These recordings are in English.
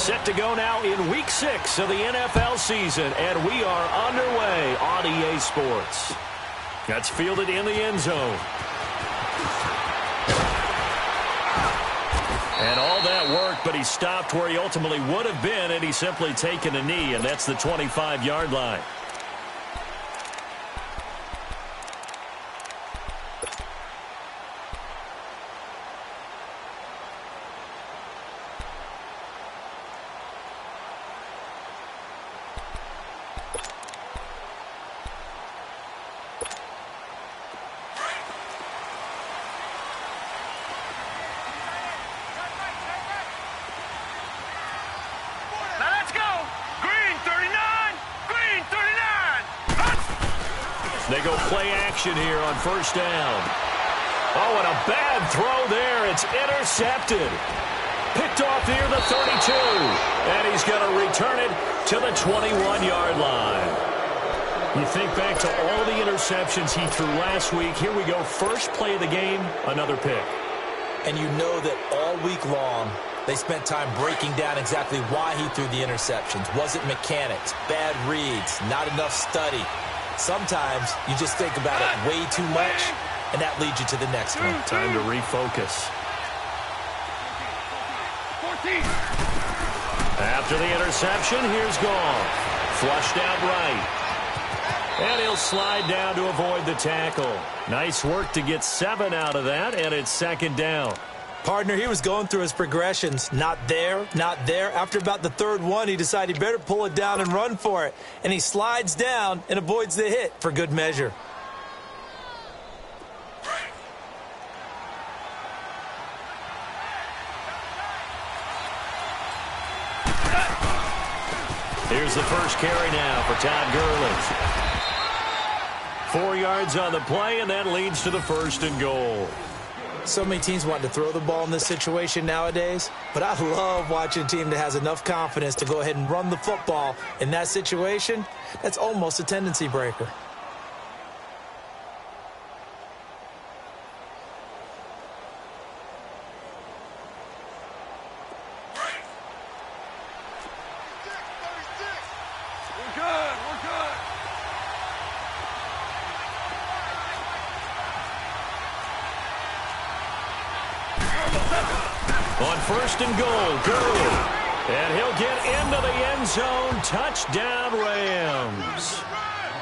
Set to go now in Week 6 of the NFL season, and we are underway on EA Sports. That's fielded in the end zone. And all that worked, but he stopped where he ultimately would have been, and he's simply taken a knee, and that's the 25-yard line. They go play action here on first down. Oh, and a bad throw there. It's intercepted. Picked off near the 32. And he's going to return it to the 21-yard line. You think back to all the interceptions he threw last week. Here we go. First play of the game, another pick. And you know that all week long, they spent time breaking down exactly why he threw the interceptions. Was it mechanics, bad reads, not enough study? Sometimes you just think about it way too much, and that leads you to the next one. Time to refocus. After the interception, here's Goff. Flushed out right. And he'll slide down to avoid the tackle. Nice work to get 7 out of that, and it's second down. Partner, he was going through his progressions. Not there, not there. After about the third one, he decided he better pull it down and run for it. And he slides down and avoids the hit for good measure. Here's the first carry now for Todd Gurley. 4 yards on the play, and that leads to the first and goal. So many teams want to throw the ball in this situation nowadays, but I love watching a team that has enough confidence to go ahead and run the football in that situation. That's almost a tendency breaker. On first and goal, Gurley. And he'll get into the end zone. Touchdown, Rams.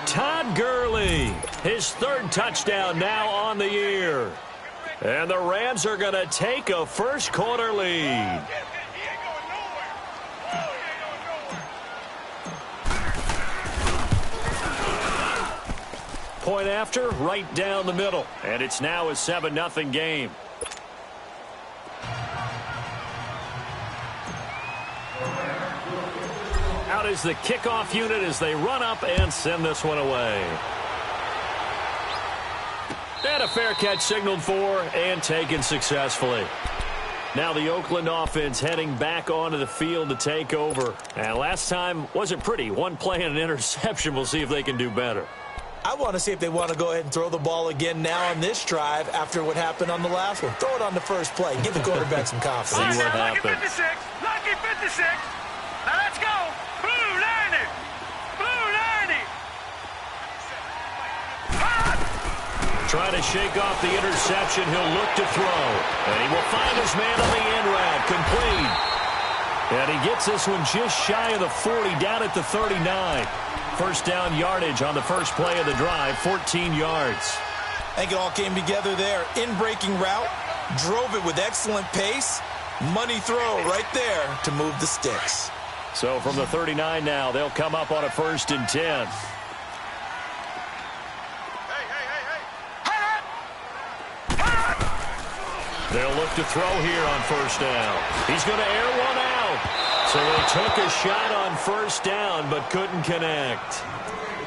Todd Gurley, his third touchdown now on the year. And the Rams are going to take a first quarter lead. Point after, right down the middle. And it's now a 7-0 game. Out is the kickoff unit as they run up and send this one away. And a fair catch signaled for and taken successfully. Now the Oakland offense heading back onto the field to take over. And last time wasn't pretty. One play and an interception. We'll see if they can do better. I want to see if they want to go ahead and throw the ball again now on this drive after what happened on the last one. Throw it on the first play. Give the quarterback some confidence. See what happens. Lucky 56. Lucky 56. Now let's go. Blue 90. Blue 90. Trying to shake off the interception. He'll look to throw. And he will find his man on the end route. Complete. And he gets this one just shy of the 40, down at the 39. First down yardage on the first play of the drive, 14 yards. I think it all came together there. In-breaking route, drove it with excellent pace. Money throw right there to move the sticks. So from the 39 now, they'll come up on a 1st and 10. They'll look to throw here on first down. He's going to air one out. So they took a shot on first down but couldn't connect.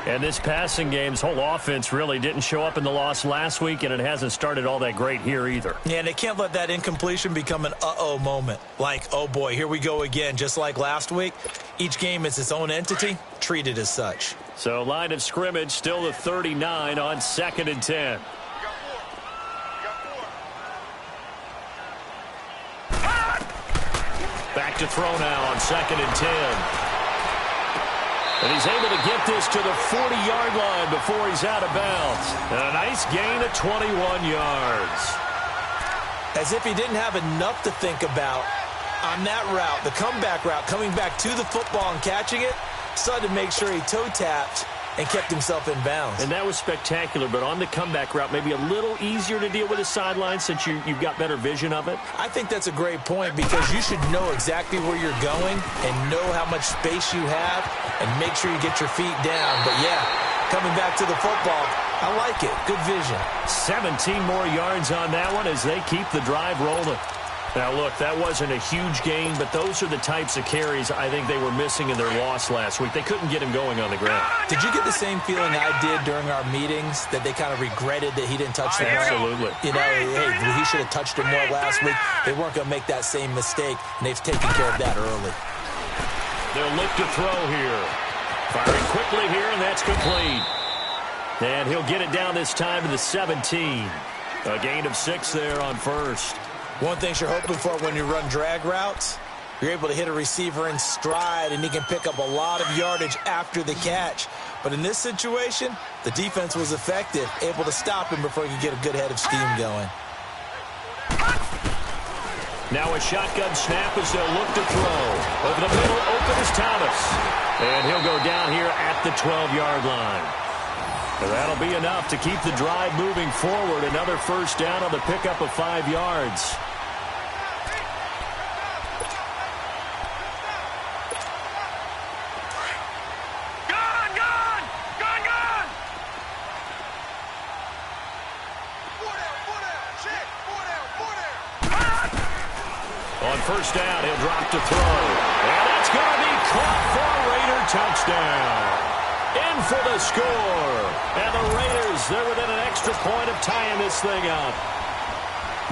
And this passing game's whole offense really didn't show up in the loss last week, and it hasn't started all that great here either. Yeah, and they can't let that incompletion become an uh-oh moment. Like, oh boy, here we go again, just like last week. Each game is its own entity, treated as such. So line of scrimmage still the 39 on 2nd and 10. Back to throw now on 2nd and 10. And he's able to get this to the 40-yard line before he's out of bounds. And a nice gain of 21 yards. As if he didn't have enough to think about on that route, the comeback route, coming back to the football and catching it, decided to make sure he toe-tapped and kept himself in bounds. And that was spectacular, but on the comeback route, maybe a little easier to deal with the sideline since you've got better vision of it? I think that's a great point because you should know exactly where you're going and know how much space you have and make sure you get your feet down. But, yeah, coming back to the football, I like it. Good vision. 17 more yards on that one as they keep the drive rolling. Now, look, that wasn't a huge gain, but those are the types of carries I think they were missing in their loss last week. They couldn't get him going on the ground. Did you get the same feeling I did during our meetings, that they kind of regretted that he didn't touch the ball? Absolutely. You know, hey, he should have touched it more last week. They weren't going to make that same mistake, and they've taken care of that early. They'll look to throw here. Firing quickly here, and that's complete. And he'll get it down this time to the 17. A gain of 6 there on first. One thing you're hoping for when you run drag routes, you're able to hit a receiver in stride, and he can pick up a lot of yardage after the catch. But in this situation, the defense was effective, able to stop him before he could get a good head of steam going. Now a shotgun snap as they'll look to throw. Over the middle, open is Thomas. And he'll go down here at the 12-yard line. And that'll be enough to keep the drive moving forward. Another first down on the pickup of 5 yards. On first down, he'll drop to throw. And it's going to be caught for a Raider touchdown. In for the score. And the Raiders, they're within an extra point of tying this thing up.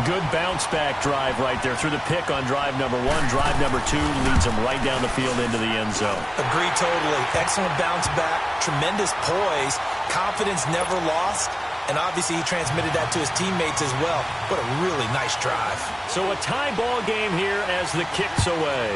Good bounce-back drive right there through the pick on drive number 1. Drive number 2 leads them right down the field into the end zone. Agree totally. Excellent bounce-back, tremendous poise, confidence never lost. And obviously he transmitted that to his teammates as well. What a really nice drive. So a tie ball game here as the kick's away.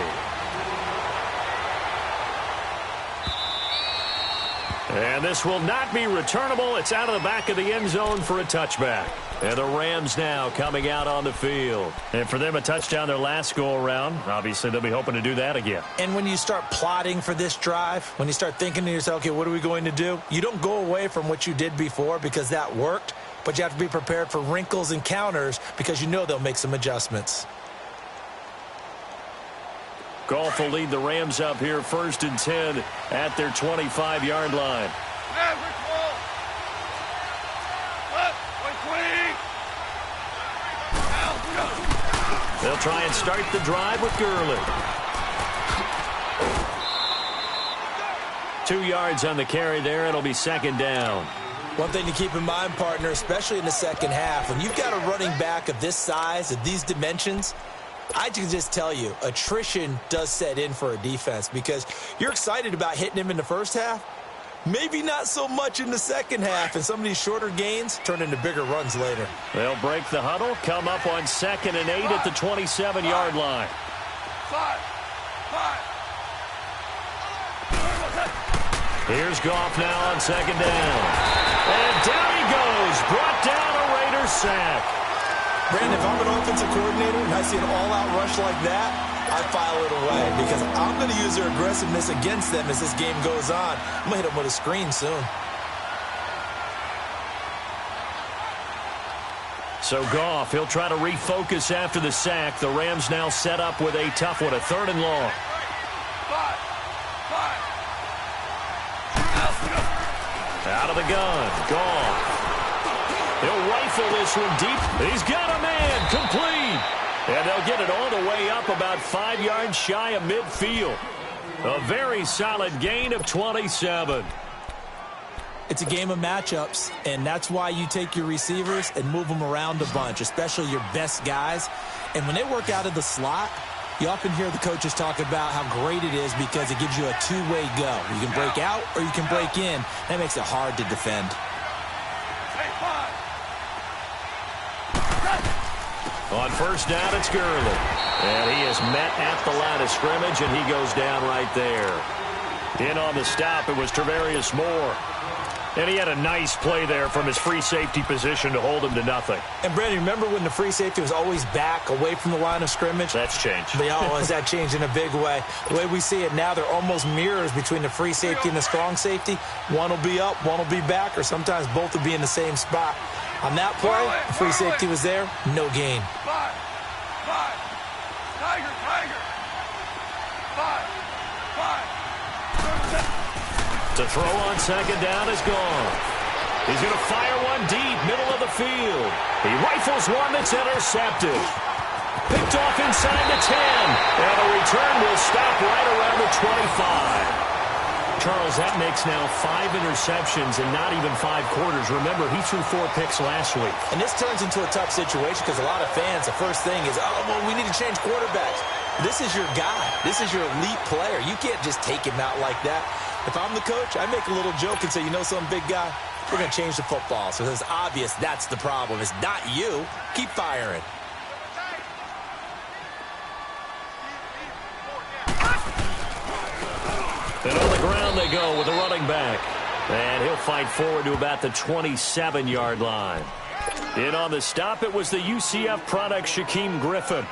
And this will not be returnable. It's out of the back of the end zone for a touchback. And the Rams now coming out on the field. And for them, a touchdown their last go-around. Obviously, they'll be hoping to do that again. And when you start plotting for this drive, when you start thinking to yourself, okay, what are we going to do? You don't go away from what you did before because that worked, but you have to be prepared for wrinkles and counters because you know they'll make some adjustments. Goff will lead the Rams up here 1st and 10 at their 25-yard line. They'll try and start the drive with Gurley. 2 yards on the carry there. It'll be 2nd down. One thing to keep in mind, partner, especially in the second half, when you've got a running back of this size, of these dimensions, I can just tell you, attrition does set in for a defense because you're excited about hitting him in the first half. Maybe not so much in the second half, and some of these shorter gains turn into bigger runs later. They'll break the huddle, come up on 2nd and 8 at the 27-yard line. Here's Goff now on 2nd down. And down he goes, brought down a Raiders sack. Brandon, if I'm an offensive coordinator and I see an all-out rush like that, I file it away because I'm going to use their aggressiveness against them as this game goes on. I'm going to hit them with a screen soon. So Goff, he'll try to refocus after the sack. The Rams now set up with a tough one, a 3rd and long. Out of the gun, Goff. He'll rifle this one deep. He's got a man, complete. And they'll get it all the way up about 5 yards shy of midfield. A very solid gain of 27. It's a game of matchups, and that's why you take your receivers and move them around a bunch, especially your best guys. And when they work out of the slot, you often hear the coaches talk about how great it is because it gives you a two-way go. You can break out or you can break in. That makes it hard to defend. On first down, it's Gurley. And he is met at the line of scrimmage, and he goes down right there. In on the stop, it was Travarius Moore. And he had a nice play there from his free safety position to hold him to nothing. And, Brandon, remember when the free safety was always back away from the line of scrimmage? That's changed. But has that changed in a big way? The way we see it now, they're almost mirrors between the free safety and the strong safety. One will be up, one will be back, or sometimes both will be in the same spot. On that play, the free safety was there, no gain. Five. Tiger. Five. To throw on second down is gone. He's going to fire one deep, middle of the field. He rifles one that's intercepted. Picked off inside the 10. And a return will stop right around the 25. Charles, that makes now 5 interceptions in not even 5 quarters. Remember, he threw 4 picks last week. And this turns into a tough situation because a lot of fans, the first thing is, we need to change quarterbacks. This is your guy. This is your elite player. You can't just take him out like that. If I'm the coach, I make a little joke and say, you know something, big guy? We're going to change the football. So it's obvious that's the problem. It's not you. Keep firing. And on the ground they go with a running back. And he'll fight forward to about the 27-yard line. In on the stop, it was the UCF product, Shaquem Griffin.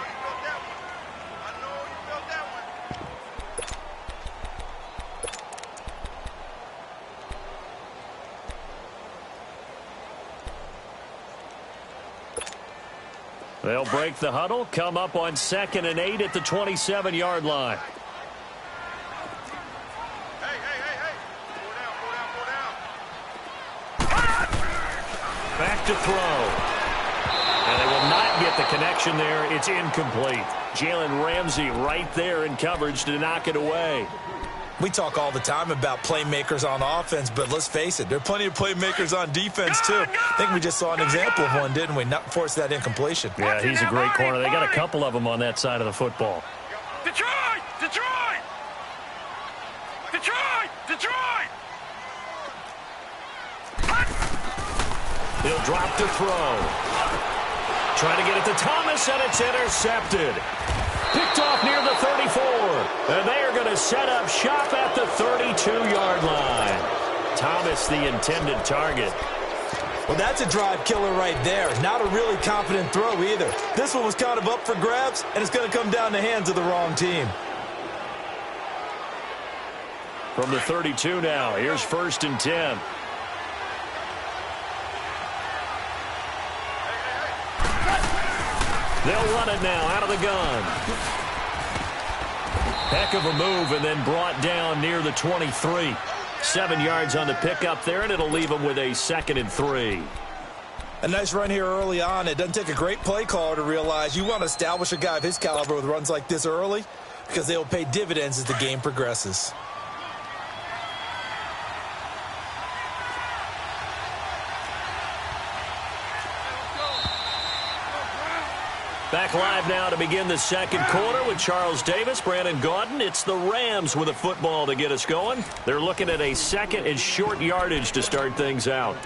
They'll break the huddle, come up on 2nd and 8 at the 27-yard line. Hey. Back to throw. And they will not get the connection there. It's incomplete. Jalen Ramsey right there in coverage to knock it away. We talk all the time about playmakers on offense, but let's face it, there are plenty of playmakers on defense, too. I think we just saw an example of one, didn't we? Not force that incompletion. Yeah, he's a great corner. They got a couple of them on that side of the football. Detroit! He'll drop to throw. Trying to get it to Thomas, and it's intercepted. Picked off near the 34. And they are going to set up shop at the 32-yard line. Thomas, the intended target. Well, that's a drive killer right there. Not a really confident throw either. This one was kind of up for grabs, and it's going to come down the hands of the wrong team. From the 32 now, here's 1st and 10. They'll run it now out of the gun. Heck of a move, and then brought down near the 23. 7 yards on the pickup there, and it'll leave them with a 2nd and 3. A nice run here early on. It doesn't take a great play caller to realize you want to establish a guy of his caliber with runs like this early because they will pay dividends as the game progresses. Back live now to begin the 2nd quarter with Charles Davis, Brandon Gaudin. It's the Rams with a football to get us going. They're looking at a 2nd and short yardage to start things out.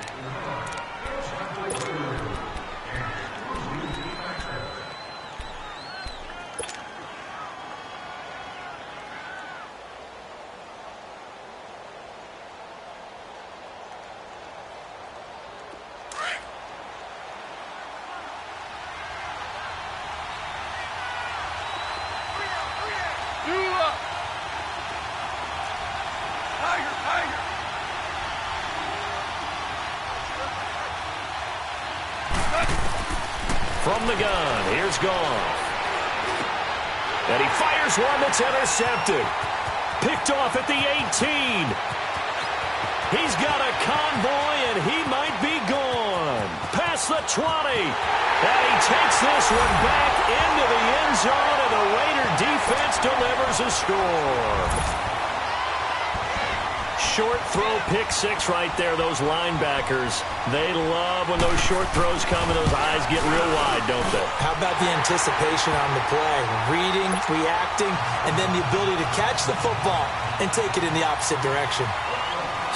From the gun, here's Goff. And he fires one that's intercepted. Picked off at the 18. He's got a convoy, and he might be gone. Past the 20. And he takes this one back into the end zone, and the Raider defense delivers a score. Short throw, pick 6 right there. Those linebackers, they love when those short throws come and those eyes get real wide, don't they? How about the anticipation on the play? Reading, reacting, and then the ability to catch the football and take it in the opposite direction.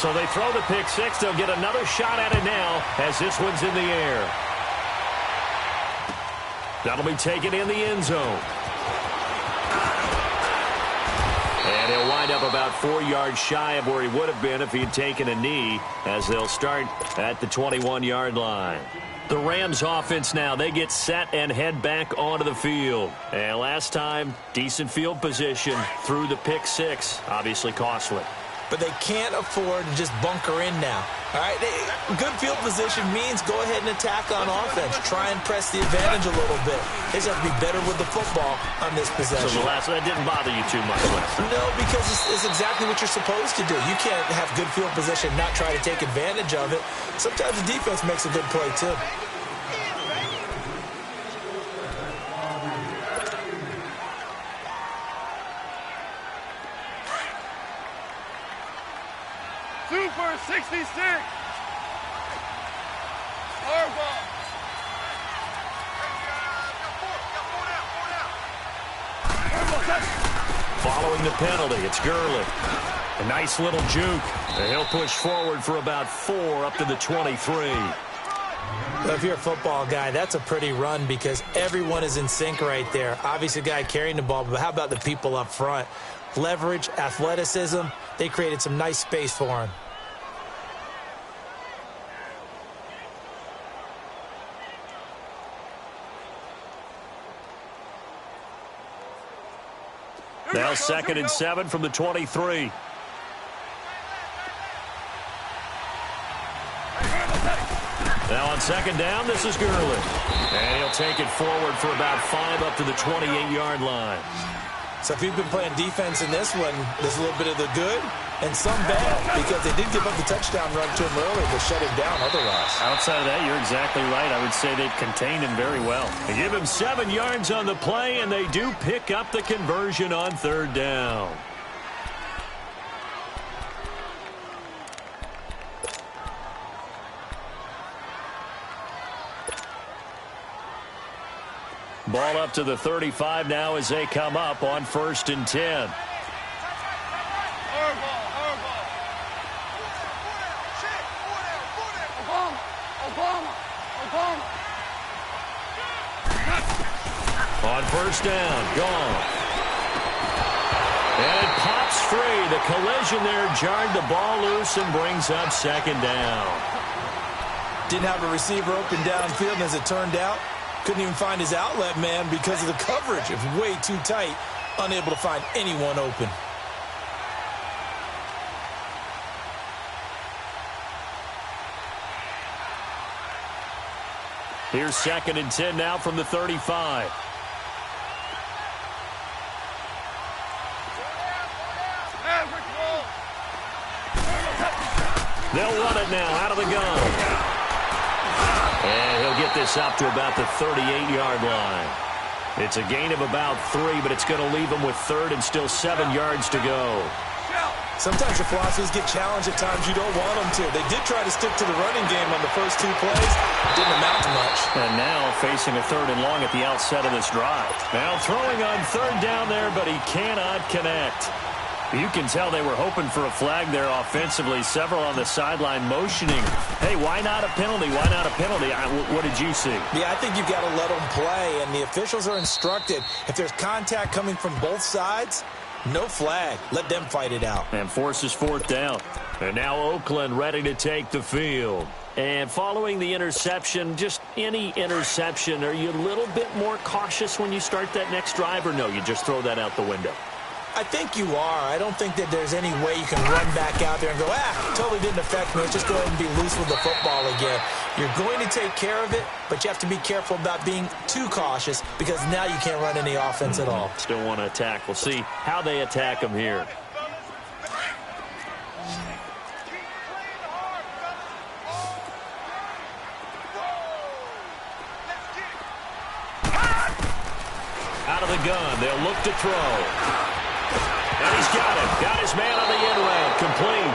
So they throw the pick 6. They'll get another shot at it now as this one's in the air. That'll be taken in the end zone. And he'll wind up about 4 yards shy of where he would have been if he had taken a knee, as they'll start at the 21-yard line. The Rams offense now, they get set and head back onto the field. And last time, decent field position through the pick six, obviously costly. But they can't afford to just bunker in now. All right, good field position means go ahead and attack on offense. Try and press the advantage a little bit. They just have to be better with the football on this possession. So that didn't bother you too much last time? No, because it's exactly what you're supposed to do. You can't have good field position, not try to take advantage of it. Sometimes the defense makes a good play, too. Super 66. Hardball. Following the penalty, it's Gurley. A nice little juke. And he'll push forward for about 4 up to the 23. So if you're a football guy, that's a pretty run because everyone is in sync right there. Obviously, the guy carrying the ball, but how about the people up front? Leverage, athleticism, they created some nice space for him. Now 2nd and 7 from the 23. Now on 2nd down, this is Gurley. And he'll take it forward for about 5 up to the 28-yard line. So if you've been playing defense in this one, there's a little bit of the good and some bad because they did give up the touchdown run to him earlier but shut him down otherwise. Outside of that, you're exactly right. I would say they've contained him very well. They give him 7 yards on the play, and they do pick up the conversion on 3rd down. Ball up to the 35 now as they come up on 1st and 10. On 1st down, gone. And it pops free. The collision there jarred the ball loose and brings up 2nd down. Didn't have a receiver open downfield, and as it turned out, couldn't even find his outlet man because of the coverage. It was way too tight, unable to find anyone open. Here's 2nd and 10 now from the 35. They'll run it now out of the gun. And he'll get this up to about the 38-yard line. It's a gain of about 3, but it's going to leave him with 3rd and still 7 yards to go. Sometimes your philosophies get challenged at times you don't want them to. They did try to stick to the running game on the first 2 plays. Didn't amount to much. And now facing a 3rd and long at the outset of this drive. Now throwing on 3rd down there, but he cannot connect. You can tell they were hoping for a flag there offensively. Several on the sideline motioning. Hey, why not a penalty? Why not a penalty? What did you see? Yeah, I think you've got to let them play, and the officials are instructed. If there's contact coming from both sides, no flag. Let them fight it out. And forces 4th down. And now Oakland ready to take the field. And following the interception, just any interception, are you a little bit more cautious when you start that next drive, or no, you just throw that out the window? I think you are. I don't think that there's any way you can run back out there and go, totally didn't affect me. Let's just go ahead and be loose with the football again. You're going to take care of it, but you have to be careful about being too cautious because now you can't run any offense at all. Still want to attack. We'll see how they attack him here. Out of the gun, they'll look to throw. And he's got it. Got his man on the end route. Complete.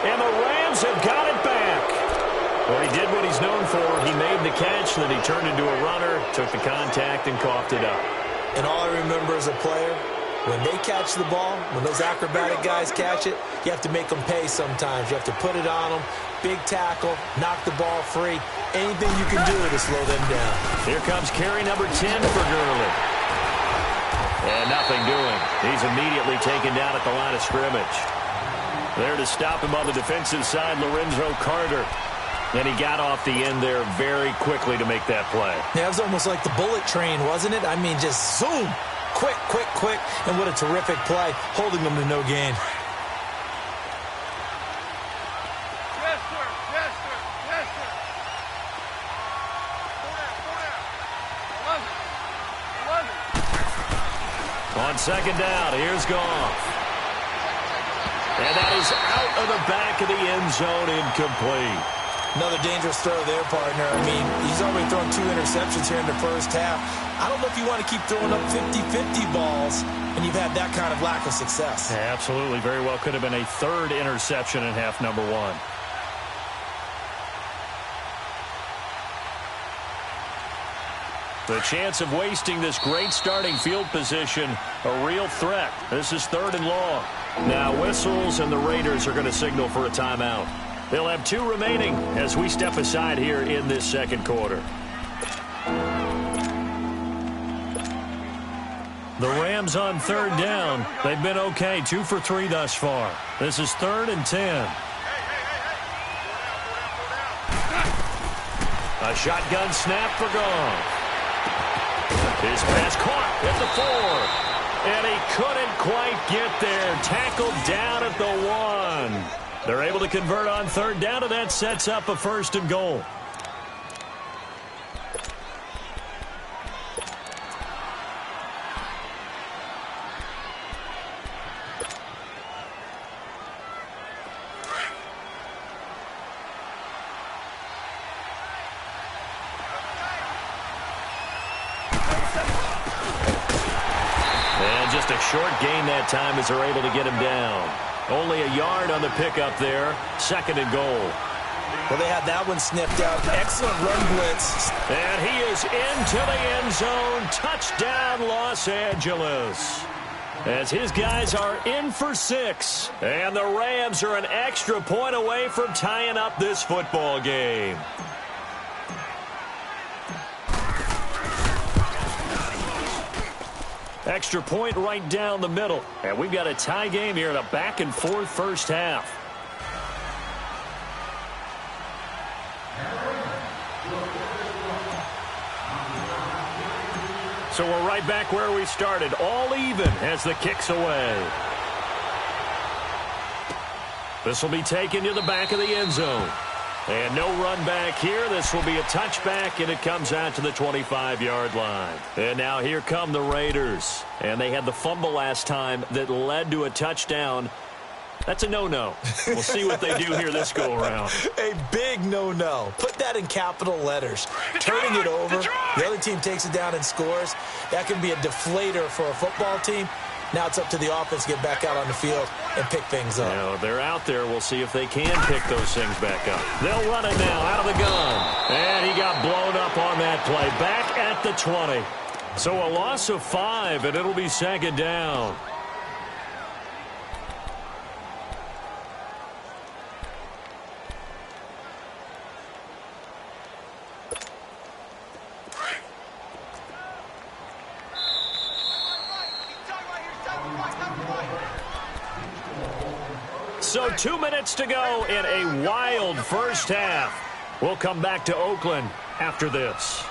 And the Rams have got it back. Well, he did what he's known for. He made the catch, then he turned into a runner, took the contact, and coughed it up. And all I remember as a player, When they catch the ball, when those acrobatic guys catch it, you have to make them pay sometimes. You have to put it on them, big tackle, knock the ball free. Anything you can do to slow them down. Here comes carry number 10 for Gurley. And nothing doing. He's immediately taken down at the line of scrimmage. There to stop him on the defensive side, Lorenzo Carter. And he got off the end there very quickly to make that play. Yeah, it was almost like the bullet train, wasn't it? I mean, just zoom. Quick, quick, quick. And what a terrific play, holding them to no gain. Yes, sir. Yes, sir. Yes, sir. On second down, here's Goff. And that is out of the back of the end zone, incomplete. Another dangerous throw there, partner. I mean, he's already thrown 2 interceptions here in the first half. I don't know if you want to keep throwing up 50-50 balls when you've had that kind of lack of success. Yeah, absolutely. Very well could have been a 3rd interception in half number 1. The chance of wasting this great starting field position, a real threat. This is 3rd and long. Now whistles, and the Raiders are going to signal for a timeout. They'll have 2 remaining as we step aside here in this second quarter. The Rams on 3rd down. They've been okay, 2 for 3 thus far. This is 3rd and 10. A shotgun snap for Goff. His pass caught at the 4. And he couldn't quite get there. Tackled down at the 1. They're able to convert on 3rd down, and that sets up a 1st and goal. Just a short gain that time as they're able to get him down. Only a yard on the pickup there. 2nd and goal. Well, they had that one sniffed out. Excellent run blitz. And he is into the end zone. Touchdown, Los Angeles. As his guys are in for 6. And the Rams are an extra point away from tying up this football game. Extra point right down the middle. And we've got a tie game here in a back-and-forth first half. So we're right back where we started. All even as the kick's away. This will be taken to the back of the end zone. And no run back here. This will be a touchback, and it comes out to the 25-yard line. And now here come the Raiders. And they had the fumble last time that led to a touchdown. That's a no-no. We'll see what they do here this go-around. A big no-no. Put that in capital letters. Turning it over, the other team takes it down and scores. That can be a deflator for a football team. Now it's up to the offense to get back out on the field and pick things up. Now, they're out there. We'll see if they can pick those things back up. They'll run it now out of the gun. And he got blown up on that play. Back at the 20. So a loss of 5, and it'll be 2nd down. So 2 minutes to go in a wild first half. We'll come back to Oakland after this.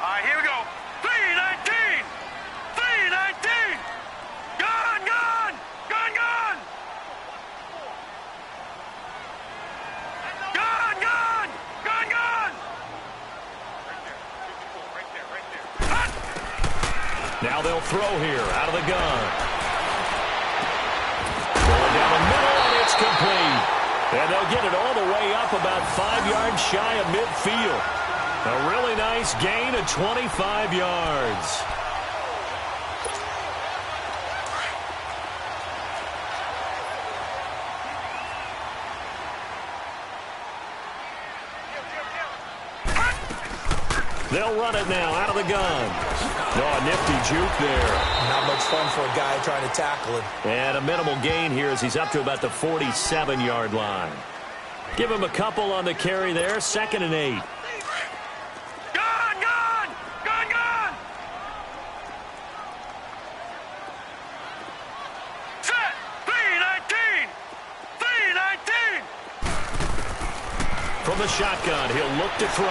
All right, here we go. 319! 319! Gone, gone! Gone, gone! Gone, gone! Gone, gone! Right there, right there. Hot! Now they'll throw here out of the gun. Going down the middle, and it's complete. And they'll get it all the way up about 5 yards shy of midfield. A really nice gain of 25 yards. They'll run it now out of the gun. Oh, a nifty juke there. Not much fun for a guy trying to tackle it. And a minimal gain here as he's up to about the 47-yard line. Give him a couple on the carry there. 2nd and 8. Gone, gone, gone, gone. Set, 3-19, 3-19. From the shotgun, he'll look to throw.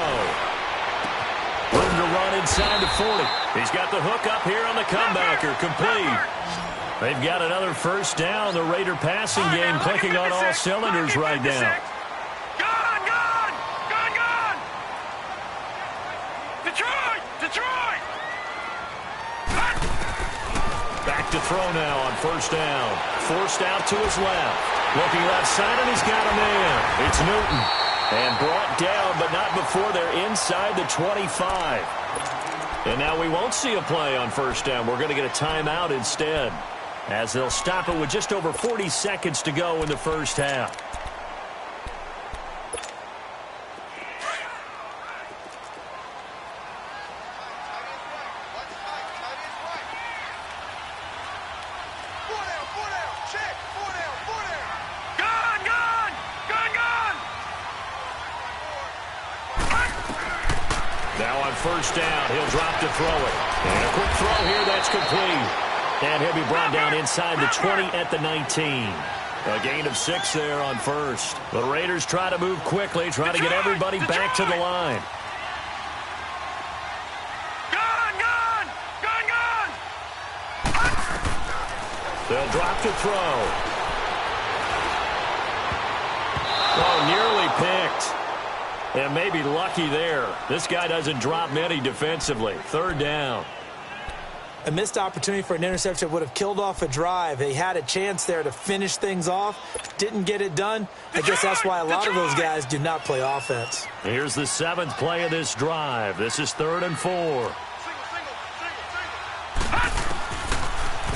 Room to run inside the 40. He's got the hook up here on the comebacker. Complete. They've got another first down. The Raider passing game clicking on all cylinders right now. Gone, gone, gone, gone. Detroit, Detroit. Back to throw now on first down. Forced out to his left. Looking left side, and he's got a man. It's Newton. And brought down, but not before they're inside the 25. And now we won't see a play on first down. We're going to get a timeout instead, as they'll stop it with just over 40 seconds to go in the first half. First down, he'll drop to throw it. And a quick throw here, that's complete. And he'll be brought down inside the 20 at the 19. A gain of 6 there on first. The Raiders try to move quickly, try to get everybody back to the line. Gone, gone, gone, gone. They'll drop to throw. Oh, nearly picked. And maybe lucky there. This guy doesn't drop many defensively. 3rd down. A missed opportunity for an interception would have killed off a drive. They had a chance there to finish things off. Didn't get it done. I guess that's why a lot of those guys do not play offense. Here's the 7th play of this drive. This is 3rd and 4.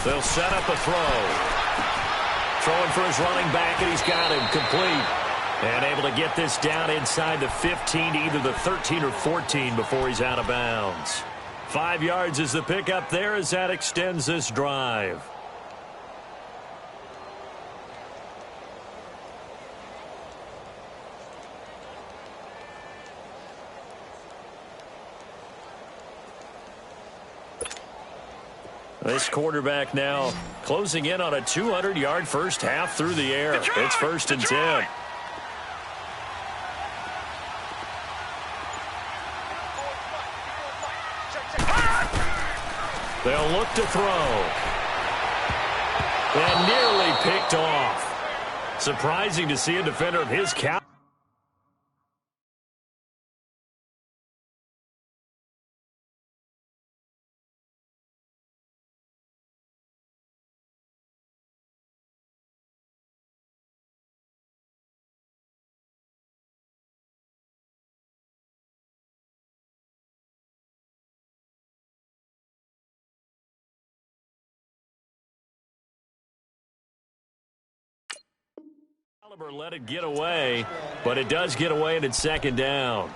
They'll set up a throw. Throwing for his running back, and he's got him complete. And able to get this down inside the 15 to either the 13 or 14 before he's out of bounds. 5 yards is the pickup there as that extends this drive. This quarterback now closing in on a 200-yard first half through the air. It's 1st and 10. They'll look to throw. And nearly picked off. Surprising to see a defender of his caliber. Let it get away, but it does get away and it's 2nd down.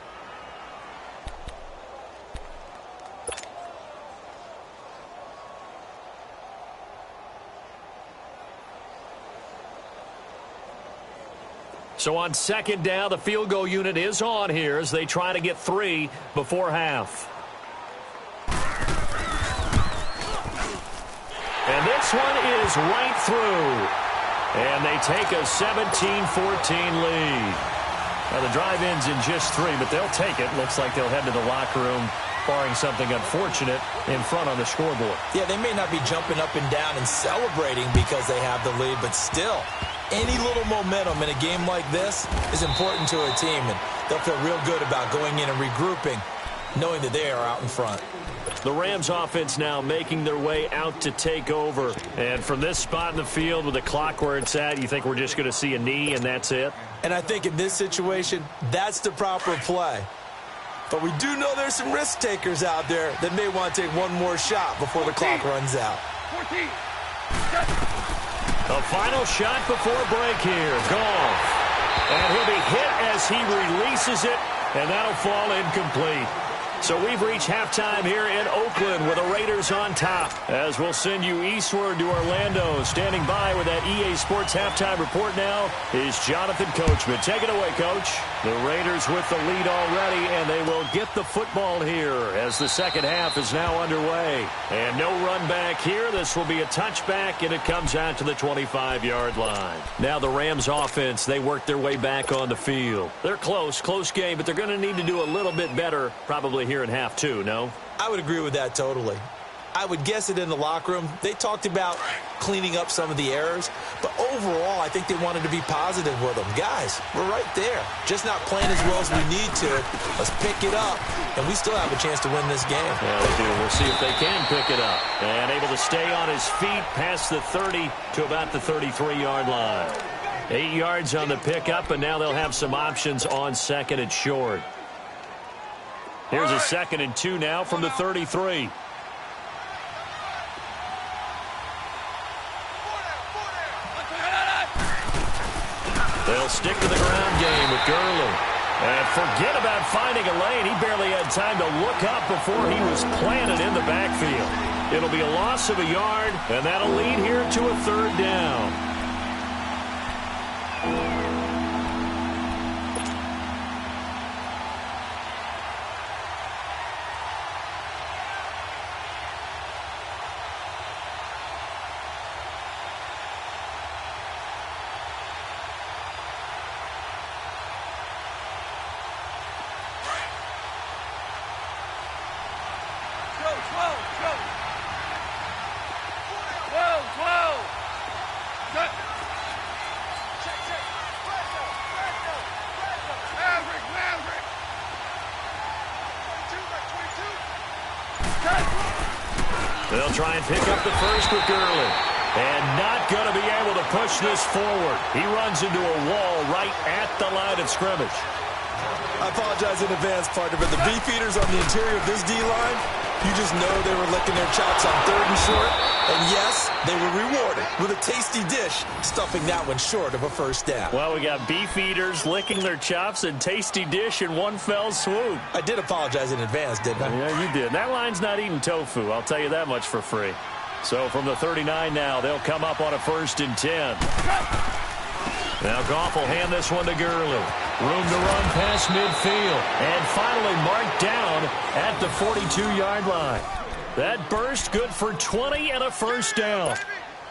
So on 2nd down, the field goal unit is on here as they try to get 3 before half. And this one is right through. And they take a 17-14 lead. Now the drive ends in just 3, but they'll take it. Looks like they'll head to the locker room, barring something unfortunate, in front on the scoreboard. Yeah, they may not be jumping up and down and celebrating because they have the lead, but still, any little momentum in a game like this is important to a team, and they'll feel real good about going in and regrouping, knowing that they are out in front. The Rams offense now making their way out to take over. And from this spot in the field with the clock where it's at, you think we're just going to see a knee and that's it? And I think in this situation, that's the proper play. But we do know there's some risk takers out there that may want to take one more shot before the clock runs out. 14. A final shot before break here. Goff. And he'll be hit as he releases it, and that'll fall incomplete. So we've reached halftime here in Oakland with the Raiders on top. As we'll send you eastward to Orlando. Standing by with that EA Sports halftime report now is Jonathan Coachman. Take it away, Coach. The Raiders with the lead already, and they will get the football here as the second half is now underway. And no run back here. This will be a touchback, and it comes out to the 25-yard line. Now the Rams offense, they work their way back on the field. They're close game, but they're going to need to do a little bit better probably here in half two, no? I would agree with that totally. I would guess it in the locker room. They talked about cleaning up some of the errors, but overall, I think they wanted to be positive with them. Guys, we're right there. Just not playing as well as we need to. Let's pick it up, and we still have a chance to win this game. Yeah, they do. We'll see if they can pick it up. And able to stay on his feet past the 30 to about the 33-yard line. 8 yards on the pickup, and now they'll have some options on second and short. Here's a 2nd and 2 now from the 33. They'll stick to the ground game with Gurley. And forget about finding a lane. He barely had time to look up before he was planted in the backfield. It'll be a loss of a yard, and that'll lead here to a 3rd down. They'll try and pick up the first with Gurley. And not going to be able to push this forward. He runs into a wall right at the line of scrimmage. I apologize in advance, partner, but the beefeaters on the interior of this D-line, you just know they were licking their chops on 3rd and short. And yes, they were rewarded with a tasty dish, stuffing that one short of a 1st down. Well, we got beefeaters licking their chops and tasty dish in one fell swoop. I did apologize in advance, didn't I? Yeah, you did. That line's not eating tofu, I'll tell you that much for free. So from the 39 now, they'll come up on a 1st and 10. Now Goff will hand this one to Gurley. Room to run past midfield. And finally marked down at the 42-yard line. That burst good for 20 and a 1st down.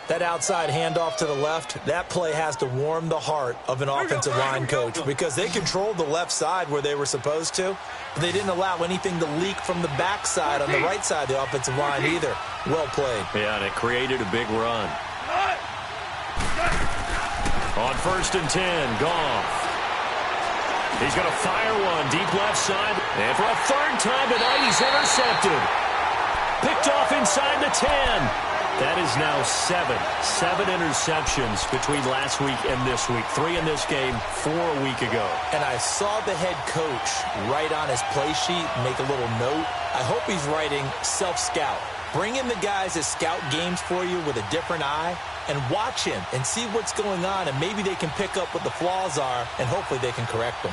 That outside handoff to the left, that play has to warm the heart of an offensive line coach because they controlled the left side where they were supposed to. But they didn't allow anything to leak from the backside on the right side of the offensive line either. Well played. Yeah, and it created a big run. On 1st and 10, Goff. He's going to fire one deep left side. And for a 3rd time tonight, he's intercepted. Picked off inside the 10. That is now 7 interceptions between last week and this week. 3 in this game, 4 a week ago. And I saw the head coach write on his play sheet, make a little note. I hope he's writing self-scout. Bring in the guys that scout games for you with a different eye and watch him and see what's going on, and maybe they can pick up what the flaws are, and hopefully they can correct them.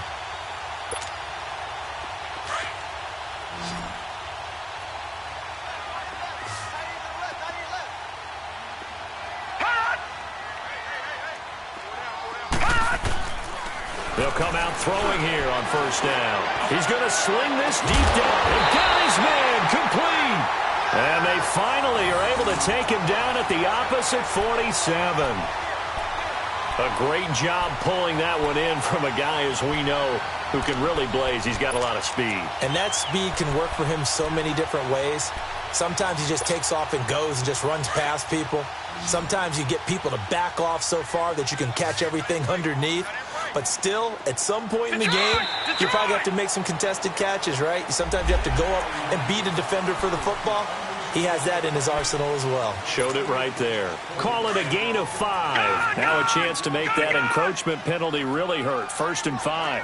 They'll come out throwing here on 1st down. He's going to sling this deep down and got his man complete. And they finally are able to take him down at the opposite 47. A great job pulling that one in from a guy, as we know, who can really blaze. He's got a lot of speed. And that speed can work for him so many different ways. Sometimes he just takes off and goes and just runs past people. Sometimes you get people to back off so far that you can catch everything underneath. But still, at some point in the game, you probably have to make some contested catches, right? Sometimes you have to go up and beat a defender for the football. He has that in his arsenal as well. Showed it right there. Call it a gain of 5. Now a chance to make that encroachment penalty really hurt. 1st and 5.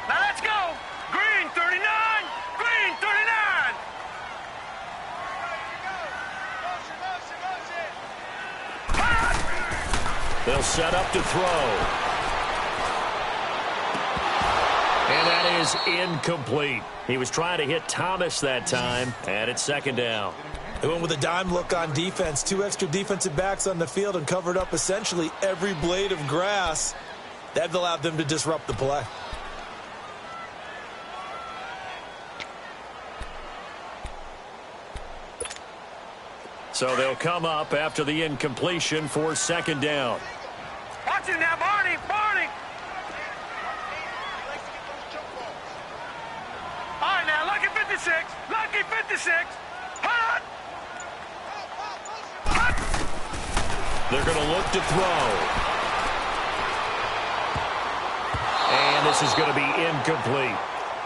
Now let's go. Green 39. Green 39. They'll set up to throw. And That is incomplete. He was trying to hit Thomas that time, and it's second down. They went with a dime look on defense. 2 extra defensive backs on the field and covered up essentially every blade of grass. That allowed them to disrupt the play. So they'll come up after the incompletion for second down. Watch it now, Barney! Barney! All right, now, lucky 56. Lucky 56. Hot! They're going to look to throw. And this is going to be incomplete.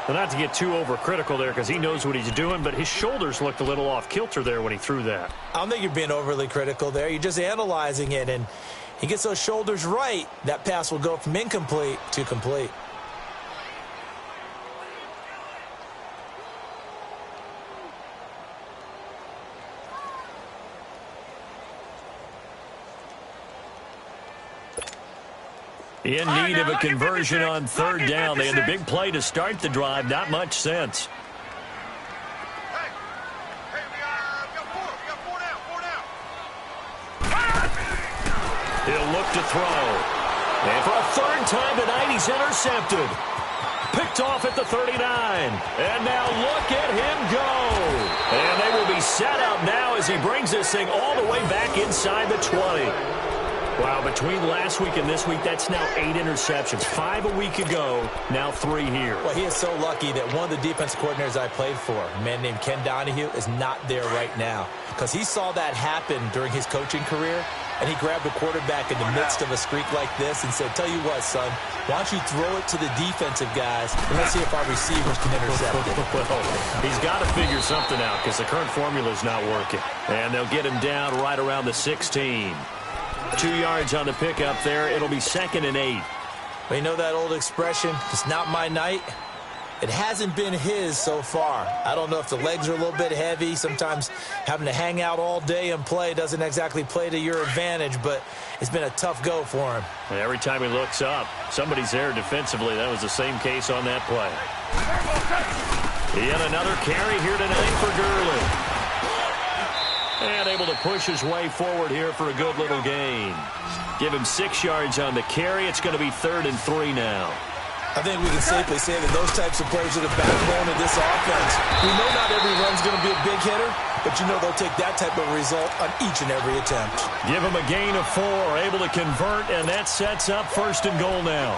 Well, not to get too overcritical there because he knows what he's doing, but his shoulders looked a little off kilter there when he threw that. I don't think you're being overly critical there. You're just analyzing it, and he gets those shoulders right. That pass will go from incomplete to complete. In need of a conversion on third down. They had the big play to start the drive. Not much sense. Hey, we got four down. He'll look to throw. And for a third time tonight, he's intercepted. Picked off at the 39. And now look at him go. And they will be set up now as he brings this thing all the way back inside the 20. Wow, between last week and this week, that's now 8 interceptions. 5 a week ago, now 3 here. Well, he is so lucky that one of the defense coordinators I played for, a man named Ken Donahue, is not there right now. Because he saw that happen during his coaching career, and he grabbed a quarterback in the midst of a streak like this and said, tell you what, son, why don't you throw it to the defensive guys, and let's see if our receivers can intercept it. Well, he's got to figure something out because the current formula is not working. And they'll get him down right around the 16. 2 yards on the pickup there. It'll be 2nd and 8. Well, you know that old expression, it's not my night? It hasn't been his so far. I don't know if the legs are a little bit heavy. Sometimes having to hang out all day and play doesn't exactly play to your advantage, but it's been a tough go for him. Every time he looks up, somebody's there defensively. That was the same case on that play. Yet another carry here tonight for Gurley. And able to push his way forward here for a good little gain. Give him 6 yards on the carry. It's going to be 3rd and 3 now. I think we can safely say that those types of players are the backbone of this offense. We know not every run's going to be a big hitter, but you know they'll take that type of result on each and every attempt. Give him a gain of 4, able to convert, and that sets up 1st and goal now.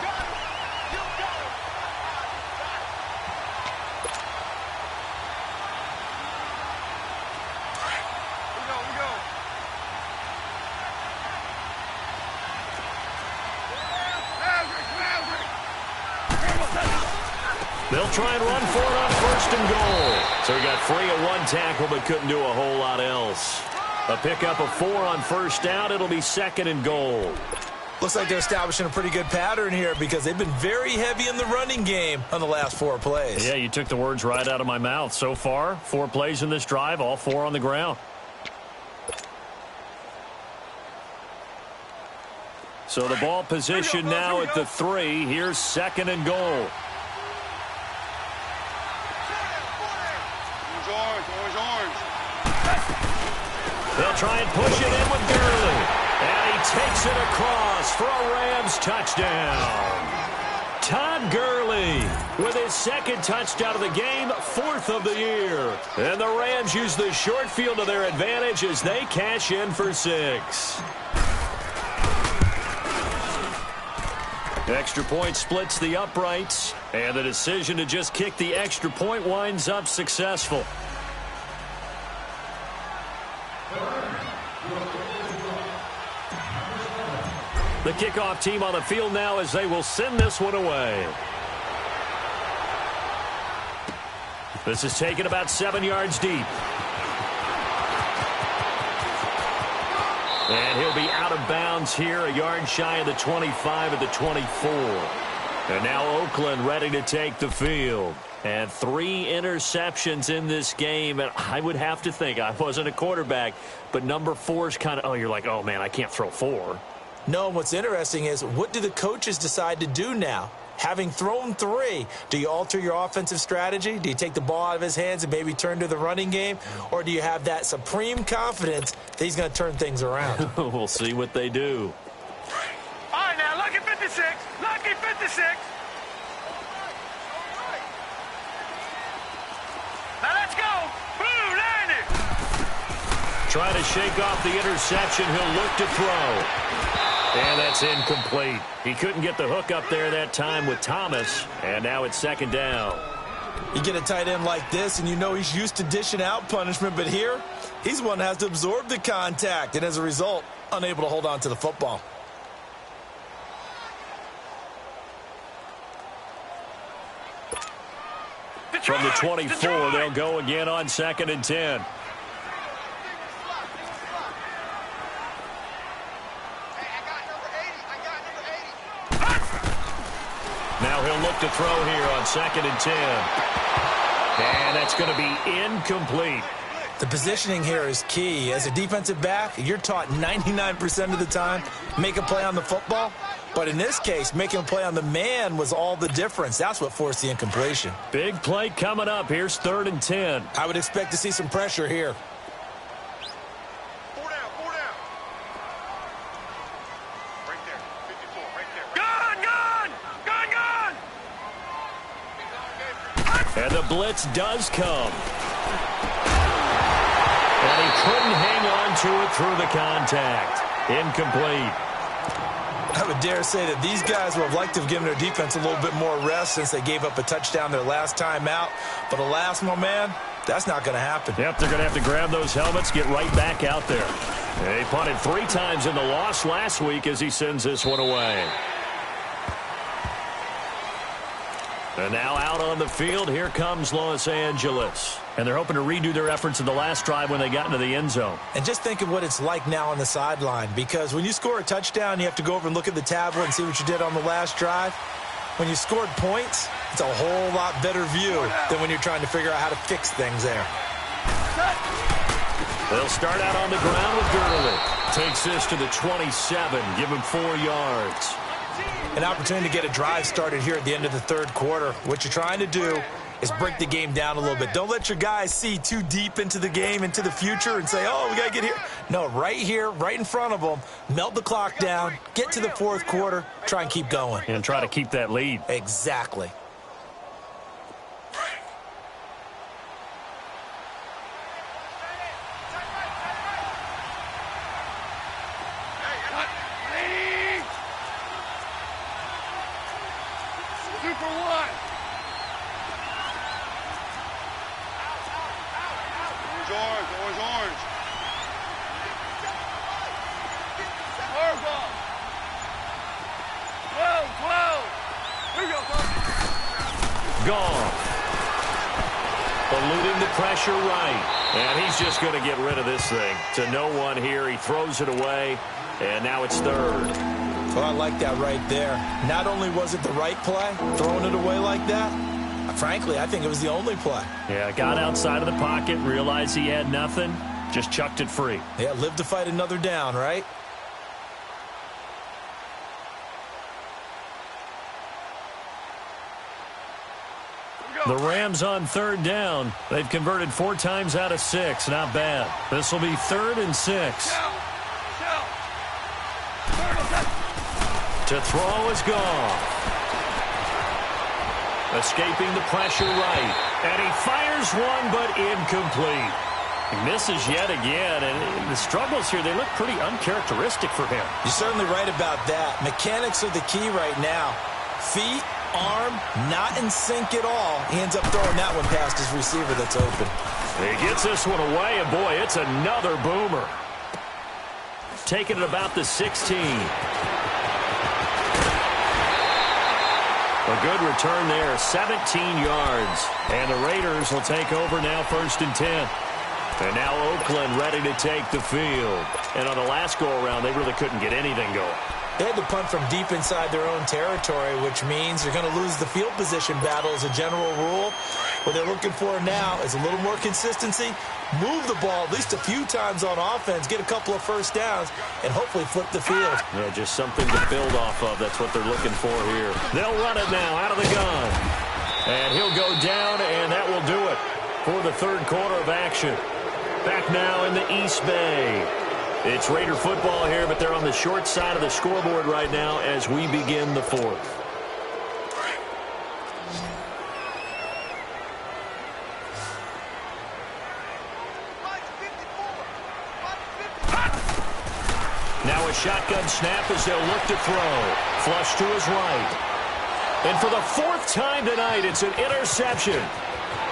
They'll try and run for it on 1st and goal. So he got free of 1 tackle but couldn't do a whole lot else. A pickup of 4 on 1st down. It'll be 2nd and goal. Looks like they're establishing a pretty good pattern here because they've been very heavy in the running game on the last 4 plays. Yeah, you took the words right out of my mouth. So far, 4 plays in this drive, all 4 on the ground. So the ball position now at the 3. Here's 2nd and goal. They'll try and push it in with Gurley. And he takes it across for a Rams touchdown. Todd Gurley with his 2nd touchdown of the game, 4th of the year. And the Rams use the short field to their advantage as they cash in for 6. Extra point splits the uprights. And the decision to just kick the extra point winds up successful. The kickoff team on the field now as they will send this one away. This is taken about 7 yards deep. And he'll be out of bounds here, a yard shy of the 25 at the 24. And now Oakland ready to take the field. And 3 interceptions in this game. And I would have to think, I wasn't a quarterback, but number 4 is kind of, oh, you're like, oh, man, I can't throw 4. No, what's interesting is what do the coaches decide to do now? Having thrown 3, do you alter your offensive strategy? Do you take the ball out of his hands and maybe turn to the running game? Or do you have that supreme confidence that he's going to turn things around? We'll see what they do. All right, now, lucky 56. Lucky 56. Now, let's go. Blue 90. Trying to shake off the interception. He'll look to throw. And that's incomplete. He couldn't get the hook up there that time with Thomas. And now it's second down. You get a tight end like this, and you know he's used to dishing out punishment. But here, he's one that has to absorb the contact. And as a result, unable to hold on to the football. From the 24, they'll go again on 2nd and 10. Now he'll look to throw here on 2nd and 10. And that's going to be incomplete. The positioning here is key. As a defensive back, you're taught 99% of the time, make a play on the football. But in this case, making a play on the man was all the difference. That's what forced the incompletion. Big play coming up. Here's 3rd and 10. I would expect to see some pressure here. 4 down, 4 down. Right there, 54, right there. Gun, gun, gun, gun. And the blitz does come. And he couldn't hang on to it through the contact. Incomplete. I would dare say that these guys would have liked to have given their defense a little bit more rest since they gave up a touchdown their last time out. But alas, my man, that's not going to happen. Yep, they're going to have to grab those helmets, get right back out there. They punted 3 times in the loss last week as he sends this one away. And now out on the field, here comes Los Angeles. And they're hoping to redo their efforts in the last drive when they got into the end zone. And just think of what it's like now on the sideline, because when you score a touchdown, you have to go over and look at the tablet and see what you did on the last drive. When you scored points, it's a whole lot better view than when you're trying to figure out how to fix things there. They'll start out on the ground with Gurley. Takes this to the 27, give him 4 yards. An opportunity to get a drive started here at the end of the 3rd quarter. What you're trying to do is break the game down a little bit. Don't let your guys see too deep into the game, into the future, and say, oh, we got to get here. No, right here, right in front of them, melt the clock down, get to the 4th quarter, try and keep going. And try to keep that lead. Exactly. Super 1. Orange, orange. Purple. 12. Here we go, Coach. Gone. Eluding the pressure right. And he's just going to get rid of this thing. To no one here. He throws it away. And now it's 3rd. Well, I like that right there. Not only was it the right play, throwing it away like that, frankly, I think it was the only play. Yeah, got outside of the pocket, realized he had nothing, just chucked it free. Yeah, live to fight another down, right? The Rams on 3rd down. They've converted 4 times out of 6. Not bad. This will be 3rd and 6. To throw is gone. Escaping the pressure right. And he fires one, but incomplete. He misses yet again. And the struggles here, they look pretty uncharacteristic for him. You're certainly right about that. Mechanics are the key right now. Feet, arm, not in sync at all. He ends up throwing that one past his receiver that's open. He gets this one away, and boy, it's another boomer. Taking it about the 16. A good return there, 17 yards. And the Raiders will take over now 1st and 10. And now Oakland ready to take the field. And on the last go-around, they really couldn't get anything going. They had to punt from deep inside their own territory, which means you're going to lose the field position battle as a general rule. What they're looking for now is a little more consistency, move the ball at least a few times on offense, get a couple of first downs, and hopefully flip the field. Yeah, just something to build off of. That's what they're looking for here. They'll run it now out of the gun. And he'll go down, and that will do it for the third quarter of action. Back now in the East Bay. It's Raider football here, but they're on the short side of the scoreboard right now as we begin the fourth. Now a shotgun snap as they'll look to throw. Flush to his right. And for the fourth time tonight, it's an interception.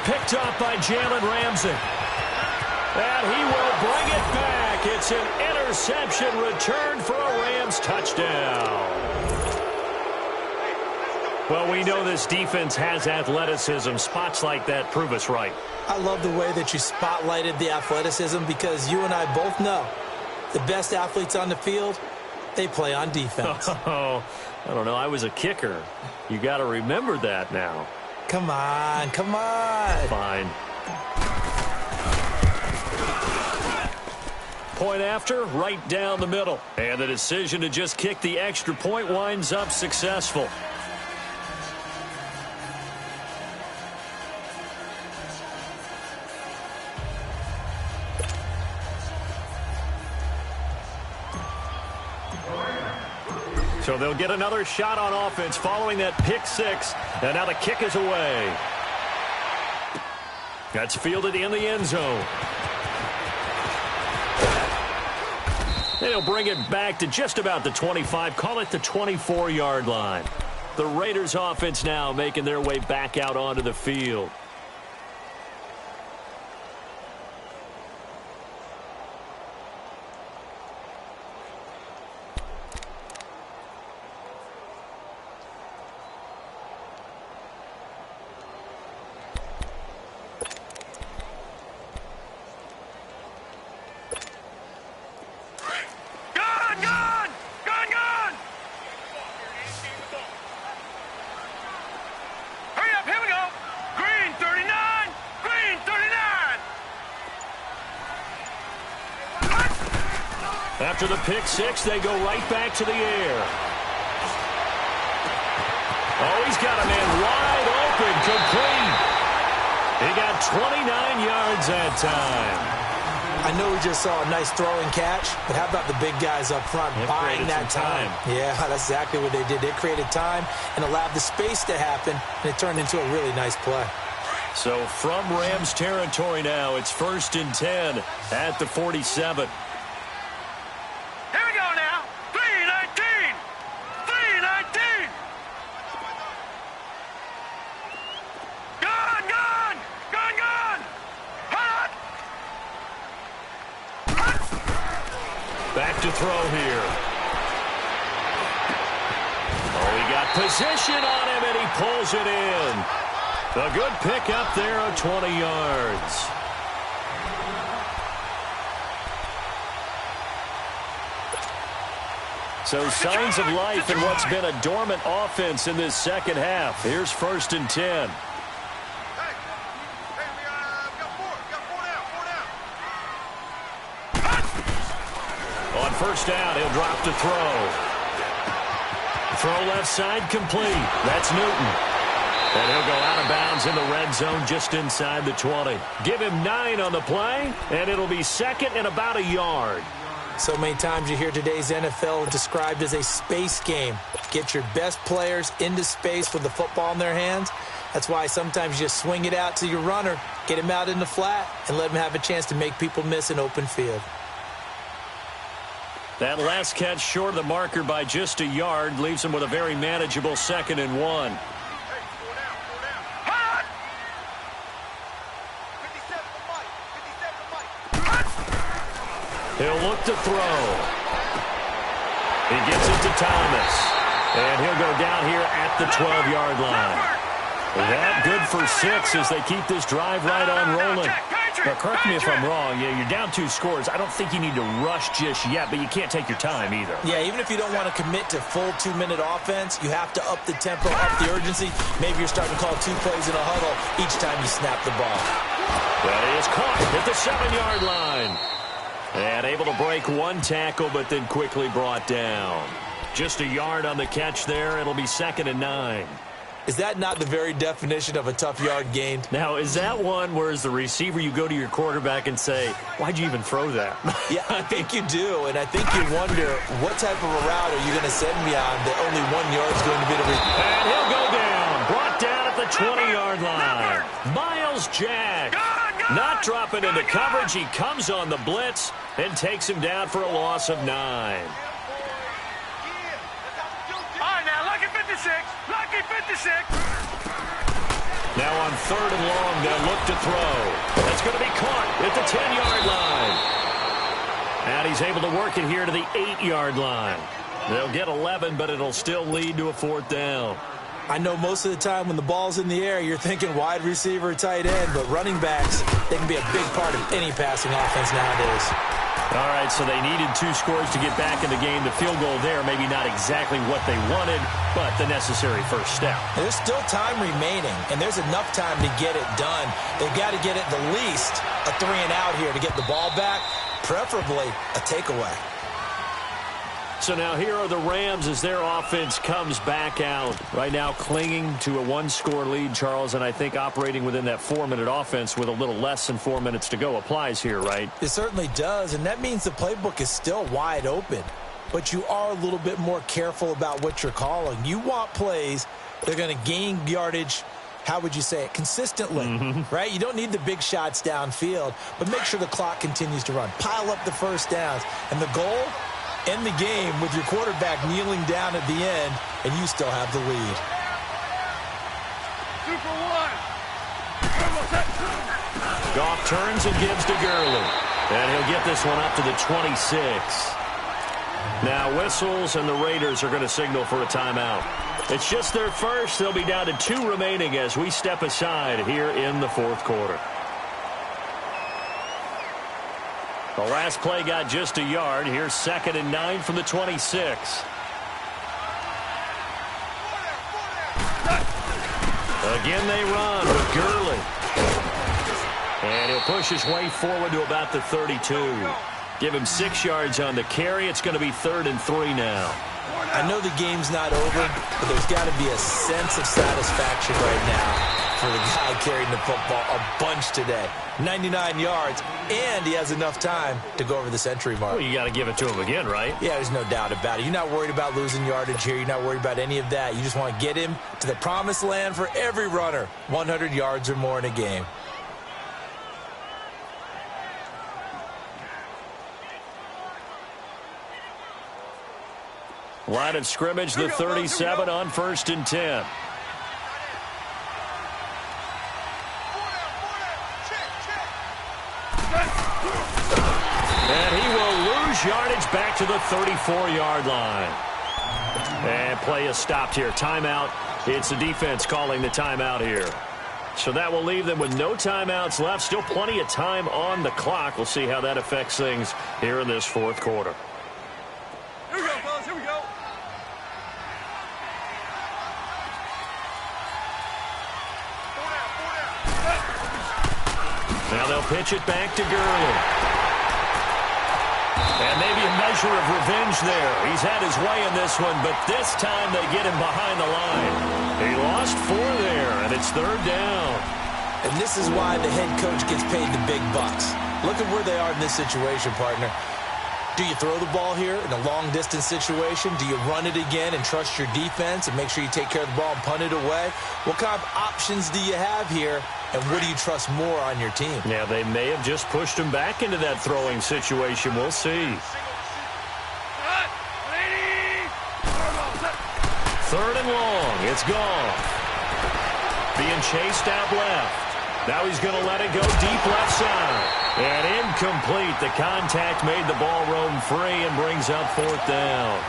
Picked up by Jalen Ramsey. And he will bring it back. It's an interception return for a Rams touchdown. Well, we know this defense has athleticism. Spots like that prove us right. I love the way that you spotlighted the athleticism because you and I both know the best athletes on the field, they play on defense. Oh, I don't know. I was a kicker. You got to remember that now. Come on, come on. Fine. Point after, right down the middle. And the decision to just kick the extra point winds up successful. So they'll get another shot on offense following that pick six. And now the kick is away. That's fielded in the end zone. They'll bring it back to just about the 25. Call it the 24-yard line. The Raiders offense now making their way back out onto the field. After the pick six, they go right back to the air. Oh, he's got a man wide open, complete. He got 29 yards that time. I know we just saw a nice throwing catch, but how about the big guys up front buying that time? Yeah, that's exactly what they did. They created time and allowed the space to happen, and it turned into a really nice play. So from Rams territory now, it's 1st and 10 at the 47. Back to throw here. Oh, he got position on him, and he pulls it in. A good pick up there of 20 yards. So signs of life in what's been a dormant offense in this second half. Here's 1st and 10. On first down, he'll drop to throw. Throw left side complete. That's Newton. And he'll go out of bounds in the red zone just inside the 20. Give him 9 on the play, and it'll be second and about a yard. So many times you hear today's NFL described as a space game. Get your best players into space with the football in their hands. That's why sometimes you just swing it out to your runner, get him out in the flat, and let him have a chance to make people miss an open field. That last catch short of the marker by just a yard leaves him with a very manageable 2nd and 1. He'll look to throw. He gets it to Thomas. And he'll go down here at the 12-yard line. That good for 6 as they keep this drive right on rolling. Patrick! Now, correct me if I'm Patrick! wrong. Yeah, you're down 2 scores. I don't think you need to rush just yet, but you can't take your time either. Yeah, even if you don't want to commit to full 2-minute offense, you have to up the tempo, up the urgency. Maybe you're starting to call 2 plays in a huddle each time you snap the ball. That is caught at the 7-yard line. And able to break 1 tackle, but then quickly brought down. Just a yard on the catch there. It'll be 2nd and 9. Is that not the very definition of a tough yard gained? Now, is that one where as the receiver you go to your quarterback and say, why'd you even throw that? Yeah, I think you do, and I think you wonder what type of a route are you going to send me on that only 1 yard is going to be the And he'll go down. Brought down at the 20-yard line. Miles Jack. Not dropping into coverage. He comes on the blitz and takes him down for a loss of 9. All right, now, lucky 56. Lucky 56. Now on 3rd and long, they'll look to throw. That's going to be caught at the 10-yard line. And he's able to work it here to the 8-yard line. They'll get 11, but it'll still lead to a 4th down. I know most of the time when the ball's in the air, you're thinking wide receiver, tight end, but running backs, they can be a big part of any passing offense nowadays. All right, so they needed 2 scores to get back in the game. The field goal there, maybe not exactly what they wanted, but the necessary first step. There's still time remaining, and there's enough time to get it done. They've got to get at the least a 3-and-out here to get the ball back, preferably a takeaway. So now here are the Rams as their offense comes back out. Right now clinging to a 1-score lead, Charles, and I think operating within that 4-minute offense with a little less than 4 minutes to go applies here, right? It certainly does, and that means the playbook is still wide open. But you are a little bit more careful about what you're calling. You want plays that are going to gain yardage, how would you say it, consistently, right? You don't need the big shots downfield, but make sure the clock continues to run. Pile up the first downs, and the goal, end the game with your quarterback kneeling down at the end, and you still have the lead. 2 for 1. Goff turns and gives to Gurley. And he'll get this one up to the 26. Now whistles, and the Raiders are going to signal for a timeout. It's just their first. They'll be down to 2 remaining as we step aside here in the 4th quarter. The last play got just a yard. Here's 2nd and 9 from the 26. Again they run with Gurley. And he'll push his way forward to about the 32. Give him 6 yards on the carry. It's going to be 3rd and 3 now. I know the game's not over, but there's got to be a sense of satisfaction right now for the guy carrying the football a bunch today. 99 yards, and he has enough time to go over the century mark. Well, you got to give it to him again, right? Yeah, there's no doubt about it. You're not worried about losing yardage here. You're not worried about any of that. You just want to get him to the promised land for every runner. 100 yards or more in a game. Line of scrimmage, the 37 on 1st and 10. And he will lose yardage back to the 34-yard line. And play is stopped here. Timeout. It's the defense calling the timeout here. So that will leave them with no timeouts left. Still plenty of time on the clock. We'll see how that affects things here in this 4th quarter. Here we go, fellas. Here we go. Now they'll pitch it back to Gurley. And maybe a measure of revenge there. He's had his way in this one, but this time they get him behind the line. He lost 4 there, and it's 3rd down. And this is why the head coach gets paid the big bucks. Look at where they are in this situation, partner. Do you throw the ball here in a long-distance situation? Do you run it again and trust your defense and make sure you take care of the ball and punt it away? What kind of options do you have here, and what do you trust more on your team? Yeah, they may have just pushed him back into that throwing situation. We'll see. 3rd and long. It's gone. Being chased out left. Now he's going to let it go deep left side. And incomplete. The contact made the ball roam free and brings up 4th down.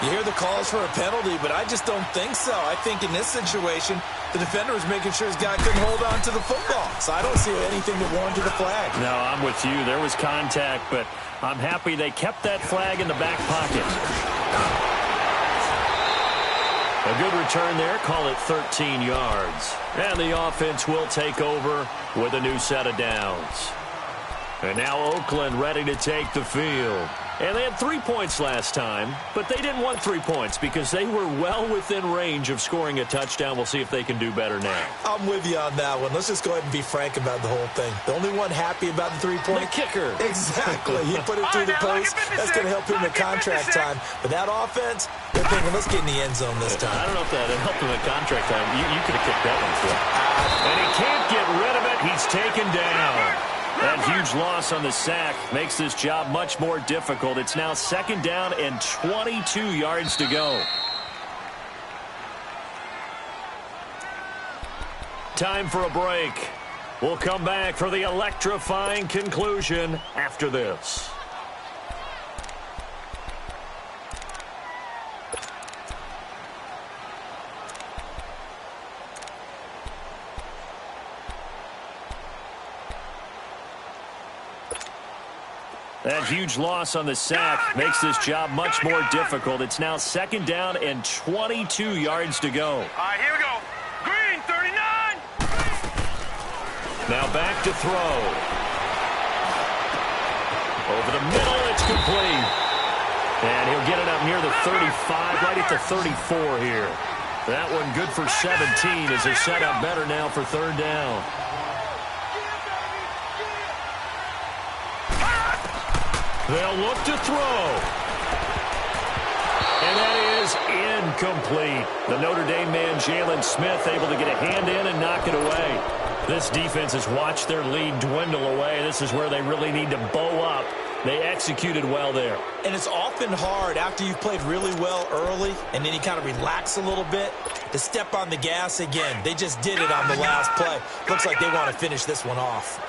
You hear the calls for a penalty, but I just don't think so. I think in this situation, the defender was making sure his guy couldn't hold on to the football. So I don't see anything that warranted a flag. No, I'm with you. There was contact, but I'm happy they kept that flag in the back pocket. A good return there. Call it 13 yards. And the offense will take over with a new set of downs. And now Oakland ready to take the field. And they had 3 points last time, but they didn't want 3 points because they were well within range of scoring a touchdown. We'll see if they can do better now. I'm with you on that one. Let's just go ahead and be frank about the whole thing. The only one happy about the 3-point? The kicker. Exactly. He put it through the post. That's going to help him in contract time. But that offense, they're thinking, let's get in the end zone this time. I don't know if that helped him in contract time. You could have kicked that one for him. And he can't get rid of it. He's taken down. That huge loss on the sack makes this job much more difficult. It's now 2nd down and 22 yards to go. Time for a break. We'll come back for the electrifying conclusion after this. That huge loss on the sack makes this job much more difficult. It's now 2nd down and 22 yards to go. All right, here we go. Green, 39. Now back to throw. Over the middle, it's complete. And he'll get it up near the 35, right at the 34 here. That one good for 17 as they set up better now for 3rd down. They'll look to throw. And that is incomplete. The Notre Dame man, Jalen Smith, able to get a hand in and knock it away. This defense has watched their lead dwindle away. This is where they really need to bow up. They executed well there. And it's often hard after you've played really well early and then you kind of relax a little bit to step on the gas again. They just did it on the last play. Looks like they want to finish this one off.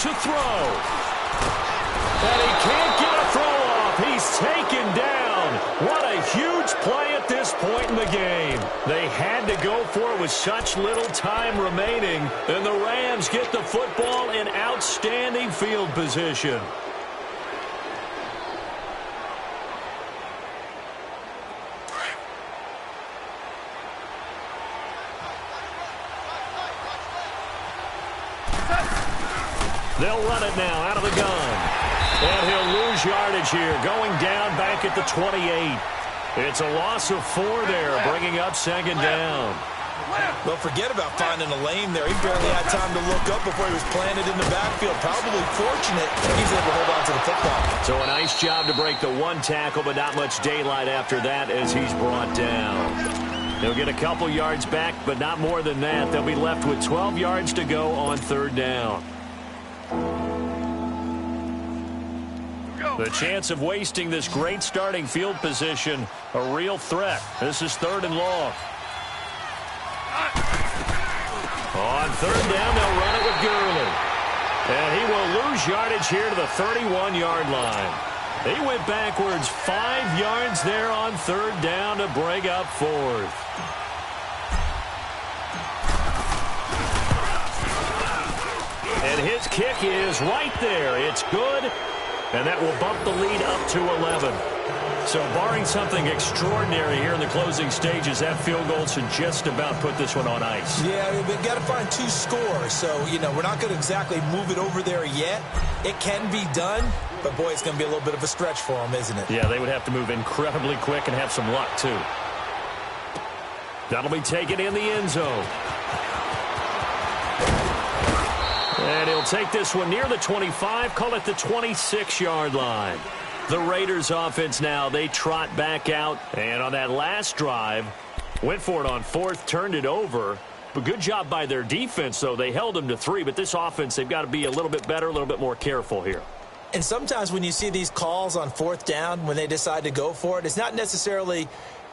To throw. And he can't get a throw off. He's taken down. What a huge play at this point in the game. They had to go for it with such little time remaining. And the Rams get the football in outstanding field position. They'll run it now out of the gun. And he'll lose yardage here, going down back at the 28. It's a loss of 4 there, bringing up 2nd down. Well, forget about finding a lane there. He barely had time to look up before he was planted in the backfield. Probably fortunate he's able to hold on to the football. So a nice job to break the 1 tackle, but not much daylight after that as he's brought down. They'll get a couple yards back, but not more than that. They'll be left with 12 yards to go on 3rd down. The chance of wasting this great starting field position, a real threat. This is 3rd and long. On 3rd down, they'll run it with Gurley. And he will lose yardage here to the 31-yard line. He went backwards 5 yards there on 3rd down to bring up 4th. And his kick is right there. It's good. And that will bump the lead up to 11. So barring something extraordinary here in the closing stages, that field goal should just about put this one on ice. Yeah, we've got to find 2 scores. So, we're not going to exactly move it over there yet. It can be done, but, boy, it's going to be a little bit of a stretch for them, isn't it? Yeah, they would have to move incredibly quick and have some luck, too. That'll be taken in the end zone. And he'll take this one near the 25, call it the 26-yard line. The Raiders offense now, they trot back out. And on that last drive, went for it on 4th, turned it over. But good job by their defense, though. They held them to 3, but this offense, they've got to be a little bit better, a little bit more careful here. And sometimes when you see these calls on 4th down, when they decide to go for it, it's not necessarily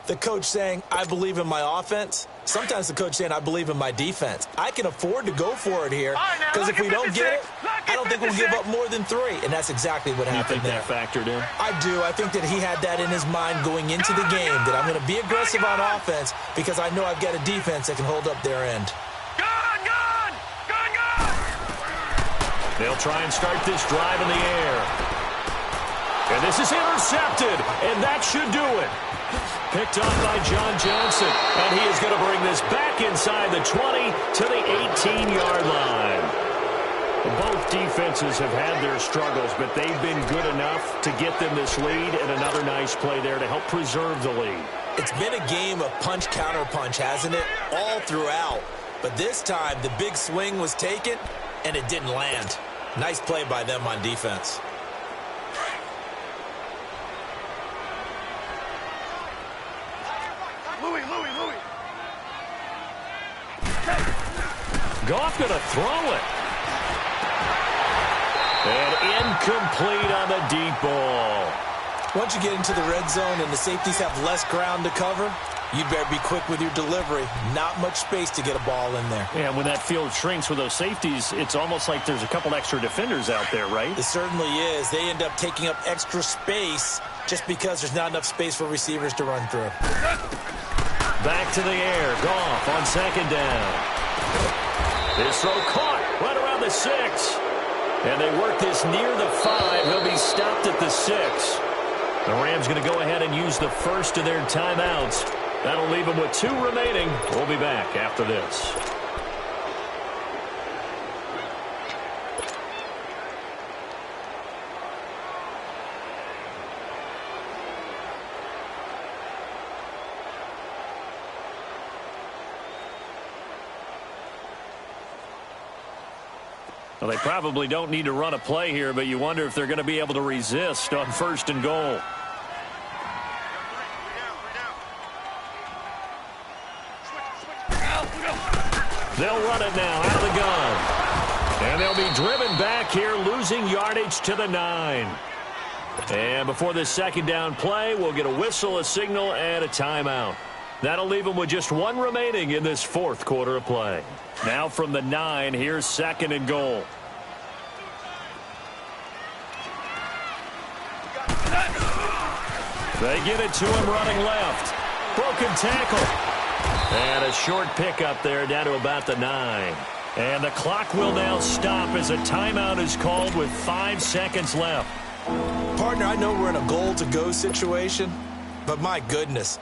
The coach saying, I believe in my offense. Sometimes the coach saying, I believe in my defense. I can afford to go for it here because if we don't get it, I don't think we'll give up more than 3. And that's exactly what happened there. You think that factored in? I do. I think that he had that in his mind going into the game, that I'm going to be aggressive on offense because I know I've got a defense that can hold up their end. They'll try and start this drive in the air. And this is intercepted, and that should do it. Picked off by John Johnson, and he is going to bring this back inside the 20 to the 18-yard line. Both defenses have had their struggles, but they've been good enough to get them this lead, and another nice play there to help preserve the lead. It's been a game of punch-counter-punch, hasn't it? All throughout. But this time, the big swing was taken, and it didn't land. Nice play by them on defense. Louis. Goff going to throw it. And incomplete on the deep ball. Once you get into the red zone and the safeties have less ground to cover, you'd better be quick with your delivery. Not much space to get a ball in there. Yeah, when that field shrinks with those safeties, it's almost like there's a couple extra defenders out there, right? It certainly is. They end up taking up extra space just because there's not enough space for receivers to run through. Back to the air. Goff on second down. This throw caught right around the 6. And they work this near the 5. He'll be stopped at the 6. The Rams going to go ahead and use the first of their timeouts. That'll leave them with 2 remaining. We'll be back after this. Well, they probably don't need to run a play here, but you wonder if they're going to be able to resist on 1st and goal. They'll run it now out of the gun. And they'll be driven back here, losing yardage to the 9. And before this second down play, we'll get a whistle, a signal, and a timeout. That'll leave them with just 1 remaining in this 4th quarter of play. Now from the 9, here's 2nd and goal. They get it to him running left. Broken tackle. And a short pickup there down to about the 9. And the clock will now stop as a timeout is called with 5 seconds left. Partner, I know we're in a goal-to-go situation, but my goodness.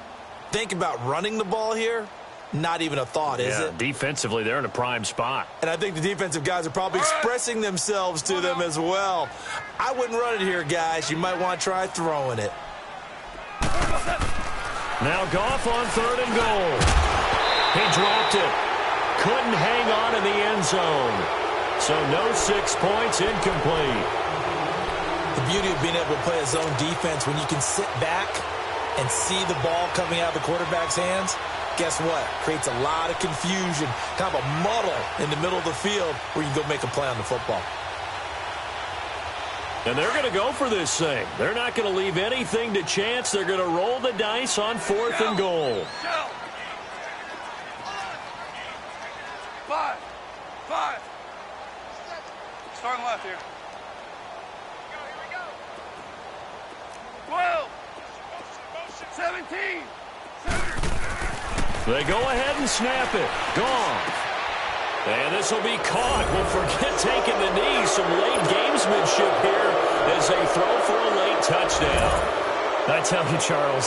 Think about running the ball here. Not even a thought, is it? Defensively, they're in a prime spot. And I think the defensive guys are probably expressing themselves to them as well. I wouldn't run it here, guys. You might want to try throwing it. Now Goff on 3rd and goal. He dropped it. Couldn't hang on in the end zone. So no 6 points, incomplete. The beauty of being able to play a zone defense when you can sit back and see the ball coming out of the quarterback's hands, guess what? Creates a lot of confusion, kind of a muddle in the middle of the field where you can go make a play on the football. And they're going to go for this thing. They're not going to leave anything to chance. They're going to roll the dice on 4th and goal. 5. Starting left here. 12. 17. They go ahead and snap it. Gone. And this will be caught. We'll forget taking the knee. Some late gamesmanship here as they throw for a late touchdown. I tell you, Charles,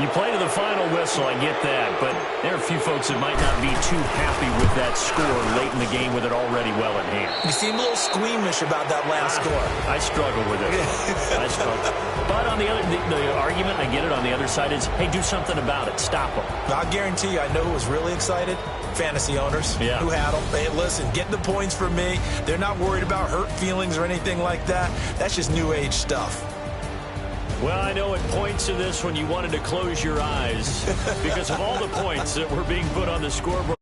you play to the final whistle, I get that, but there are a few folks that might not be too happy with that score late in the game with it already well in hand. You seem a little squeamish about that last score. I struggle with it. I struggle. But on the other, the argument, I get it, on the other side is, hey, do something about it. Stop them. I guarantee you, I know who was really excited. Fantasy owners who had them. Hey, listen, get the points for me. They're not worried about hurt feelings or anything like that. That's just new age stuff. Well, I know at points in this when you wanted to close your eyes because of all the points that were being put on the scoreboard.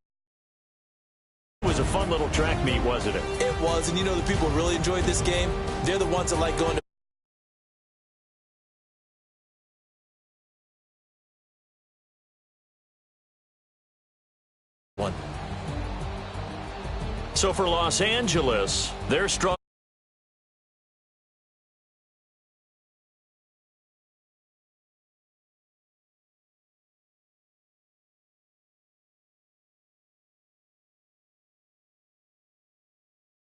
It was a fun little track meet, wasn't it? It was, and you know the people who really enjoyed this game? They're the ones that like going to one. So for Los Angeles, they're strong.